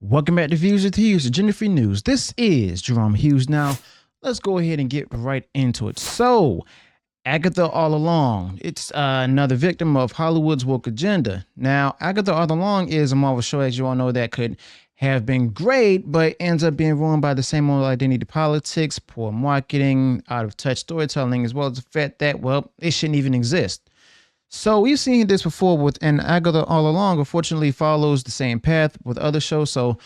Welcome back to Views with Hughes, Agenda Free News. This is Jerome Hughes. Now, let's go ahead and get right into it. So, Agatha All Along. It's another victim of Hollywood's woke agenda. Now, Agatha All Along is a Marvel show, as you all know, that could have been great, but ends up being ruined by the same old identity politics, poor marketing, out of touch storytelling, as well as the fact that, well, it shouldn't even exist. So we've seen this before with and Agatha All Along. Unfortunately, follows the same path with other shows. So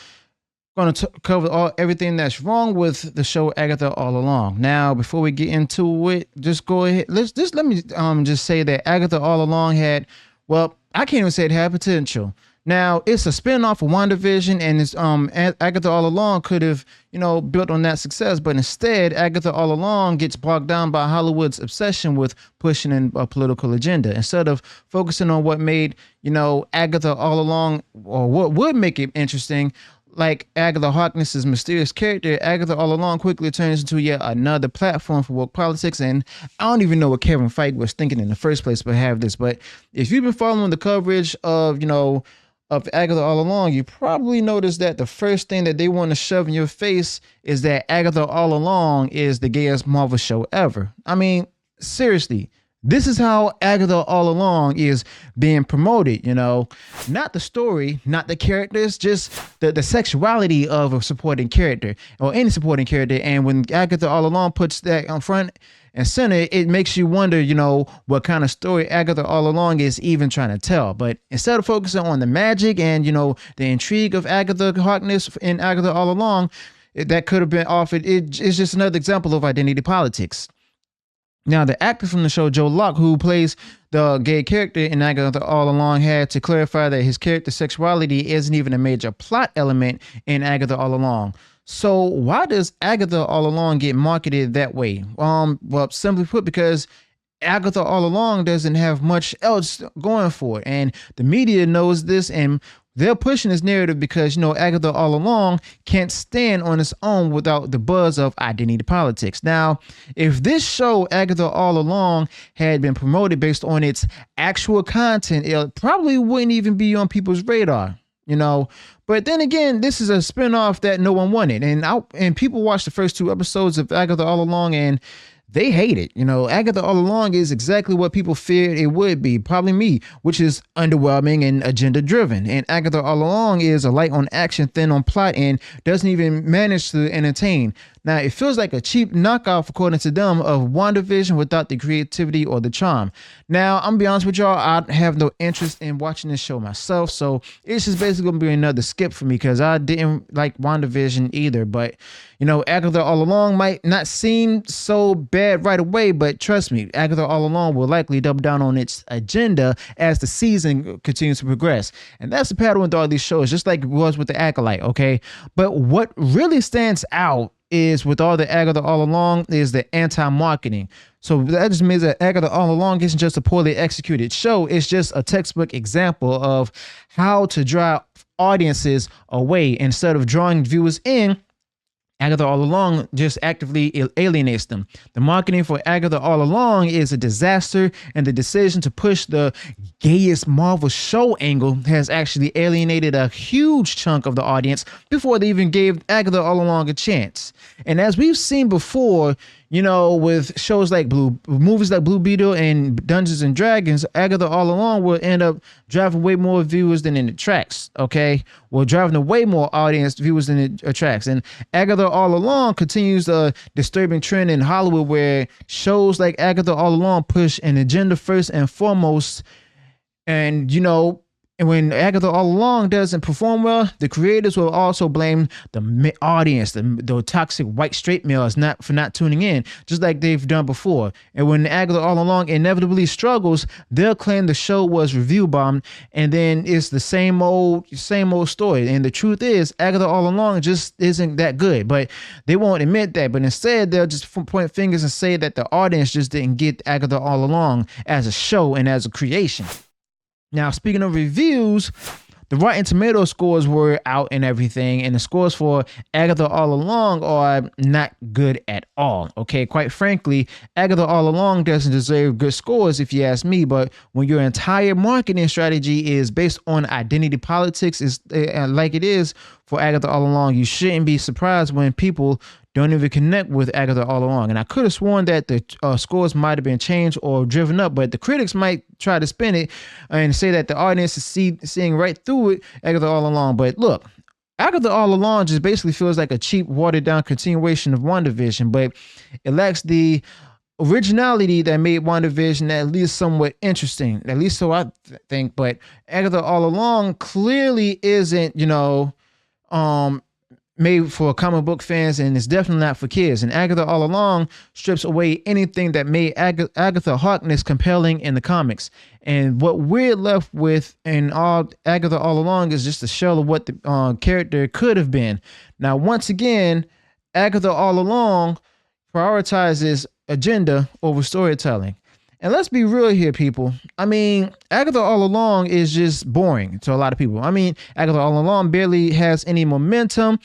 going to cover everything that's wrong with the show Agatha All Along. Now, before we get into it, just go ahead. Let me just say that Agatha All Along had, well, I can't even say it had potential. Now, it's a spinoff of WandaVision, and it's Agatha All Along could have, built on that success, but instead, Agatha All Along gets bogged down by Hollywood's obsession with pushing in a political agenda instead of focusing on what made, Agatha All Along, or what would make it interesting. Like Agatha Harkness's mysterious character, Agatha All Along quickly turns into yet another platform for woke politics. And I don't even know what Kevin Feige was thinking in the first place, but have this. But if you've been following the coverage of, of Agatha All Along, you probably noticed that the first thing that they want to shove in your face is that Agatha All Along is the gayest Marvel show ever. I mean, seriously. This is how Agatha All Along is being promoted, not the story, not the characters, just the sexuality of a supporting character or any supporting character. And when Agatha All Along puts that on front and center, it makes you wonder, what kind of story Agatha All Along is even trying to tell. But instead of focusing on the magic and, the intrigue of Agatha Harkness in Agatha All Along, that could have been offered. It's just another example of identity politics. Now, the actor from the show, Joe Locke, who plays the gay character in Agatha All Along, had to clarify that his character's sexuality isn't even a major plot element in Agatha All Along. So why does Agatha All Along get marketed that way? Well, simply put, because Agatha All Along doesn't have much else going for it. And the media knows this, and they're pushing this narrative because, Agatha All Along can't stand on its own without the buzz of identity politics. Now, if this show, Agatha All Along, had been promoted based on its actual content, it probably wouldn't even be on people's radar, But then again, this is a spinoff that no one wanted. And people watched the first 2 episodes of Agatha All Along, and they hate it. Agatha All Along is exactly what people feared it would be, probably me, which is underwhelming and agenda driven. And Agatha All Along is a light on action, thin on plot, and doesn't even manage to entertain. Now, it feels like a cheap knockoff, according to them, of WandaVision without the creativity or the charm. Now, I'm gonna be honest with y'all, I have no interest in watching this show myself, so it's just basically gonna be another skip for me because I didn't like WandaVision either. But, Agatha All Along might not seem so bad right away, but trust me, Agatha All Along will likely double down on its agenda as the season continues to progress. And that's the pattern with all these shows, just like it was with The Acolyte, okay? But what really stands out is with all the Agatha All Along is the anti-marketing. So that just means that Agatha All Along isn't just a poorly executed show. It's just a textbook example of how to draw audiences away instead of drawing viewers in. Agatha All Along just actively alienates them. The marketing for Agatha All Along is a disaster, and the decision to push the gayest Marvel show angle has actually alienated a huge chunk of the audience before they even gave Agatha All Along a chance. And as we've seen before, with shows like movies like Blue Beetle and Dungeons and Dragons, Agatha All Along will end up driving way more viewers than it attracts, okay? Well, driving away more audience viewers than it attracts. And Agatha All Along continues a disturbing trend in Hollywood where shows like Agatha All Along push an agenda first and foremost. And, and when Agatha All Along doesn't perform well, the creators will also blame the audience, the toxic white straight males for not tuning in, just like they've done before. And when Agatha All Along inevitably struggles, they'll claim the show was review bombed, and then it's the same old story. And the truth is, Agatha All Along just isn't that good, but they won't admit that. But instead, they'll just point fingers and say that the audience just didn't get Agatha All Along as a show and as a creation. Now, speaking of reviews, the Rotten Tomato scores were out and everything, and the scores for Agatha All Along are not good at all. Okay, quite frankly, Agatha All Along doesn't deserve good scores if you ask me, but when your entire marketing strategy is based on identity politics, is like it is for Agatha All Along, you shouldn't be surprised when people don't even connect with Agatha All Along. And I could have sworn that the scores might have been changed or driven up, but the critics might try to spin it and say that the audience is seeing right through it, Agatha All Along. But look, Agatha All Along just basically feels like a cheap, watered down continuation of WandaVision, but it lacks the originality that made WandaVision at least somewhat interesting, at least so I think. But Agatha All Along clearly isn't, made for comic book fans, and it's definitely not for kids. And Agatha All Along strips away anything that made Agatha Harkness compelling in the comics. And what we're left with in all Agatha All Along is just a shell of what the character could have been. Now, once again, Agatha All Along prioritizes agenda over storytelling. And let's be real here, people. I mean, Agatha All Along is just boring to a lot of people. I mean, Agatha All Along barely has any momentum.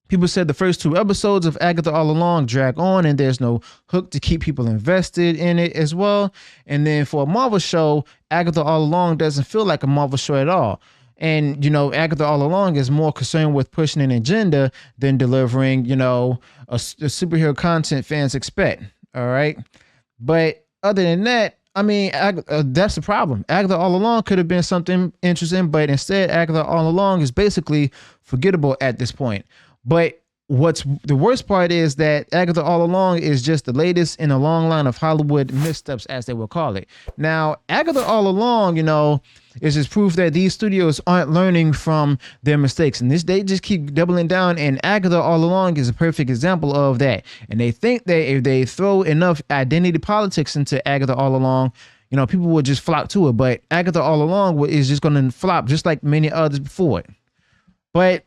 People said the first 2 episodes of Agatha All Along drag on and there's no hook to keep people invested in it as well. And then for a Marvel show, Agatha All Along doesn't feel like a Marvel show at all. And, Agatha All Along is more concerned with pushing an agenda than delivering, a superhero content fans expect. All right. But other than that, I mean, that's the problem. Agatha All Along could have been something interesting, but instead, Agatha All Along is basically forgettable at this point. But what's the worst part is that Agatha All Along is just the latest in a long line of Hollywood missteps, as they will call it. Now, Agatha All Along, is just proof that these studios aren't learning from their mistakes. And they just keep doubling down. And Agatha All Along is a perfect example of that. And they think that if they throw enough identity politics into Agatha All Along, people will just flock to it. But Agatha All Along is just going to flop just like many others before it. But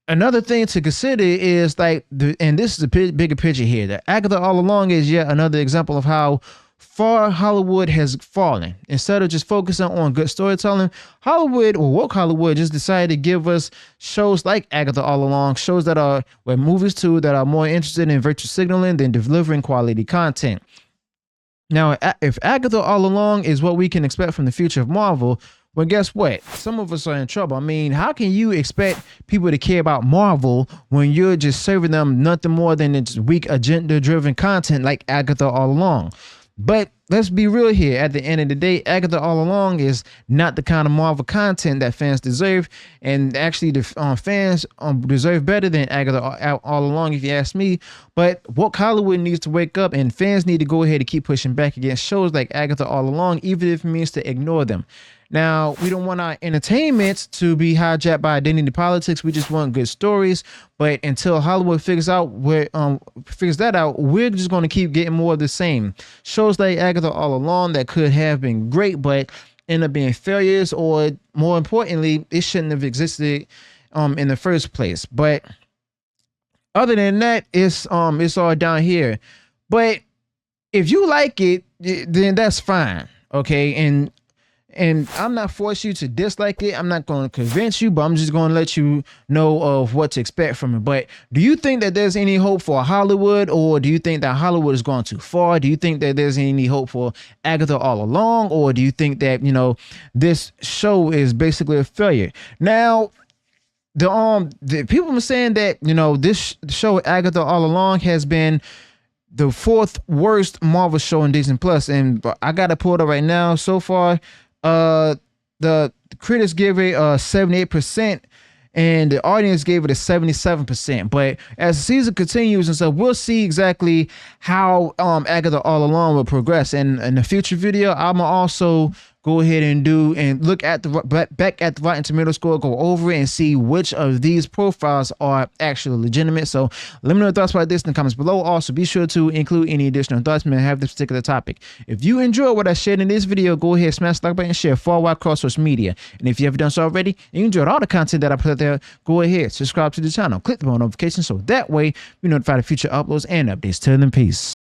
another thing to consider is and this is a bigger picture here, that Agatha All Along is yet another example of how far Hollywood has fallen. Instead of just focusing on good storytelling, Hollywood, or woke Hollywood, just decided to give us shows like Agatha All Along, shows that are movies too, that are more interested in virtue signaling than delivering quality content. Now, if Agatha All Along is what we can expect from the future of Marvel, well, guess what? Some of us are in trouble. I mean, how can you expect people to care about Marvel when you're just serving them nothing more than it's weak agenda-driven content like Agatha All Along? But let's be real here. At the end of the day, Agatha All Along is not the kind of Marvel content that fans deserve. And actually, the fans deserve better than Agatha All Along, if you ask me. But woke Hollywood needs to wake up, and fans need to go ahead and keep pushing back against shows like Agatha All Along, even if it means to ignore them. Now, we don't want our entertainment to be hijacked by identity politics. We just want good stories. But until Hollywood figures that out, we're just going to keep getting more of the same. Shows like Agatha All Along that could have been great, but end up being failures, or more importantly, it shouldn't have existed in the first place. But other than that, it's all down here. But if you like it, then that's fine. Okay. And I'm not forcing you to dislike it. I'm not going to convince you, but I'm just going to let you know of what to expect from it. But do you think that there's any hope for Hollywood, or do you think that Hollywood has gone too far? Do you think that there's any hope for Agatha All Along, or do you think that, this show is basically a failure? Now, the people are saying that, this show Agatha All Along has been the 4th worst Marvel show in Disney Plus, and I got to pull it up right now. So far, the critics give it 78%, and the audience gave it a 77%. But as the season continues and stuff, we'll see exactly how Agatha All Along will progress. And in the future video, I'm gonna also go ahead and look at the back at the Rotten Tomato score, go over it and see which of these profiles are actually legitimate. So let me know your thoughts about this in the comments below. Also, be sure to include any additional thoughts you may have this particular topic. If you enjoyed what I shared in this video, go ahead, smash the like button, and share far wide across social media. And if you haven't done so already, and you enjoyed all the content that I put out there, go ahead, subscribe to the channel, click the bell notification so that way you're notified of future uploads and updates. Till then, peace.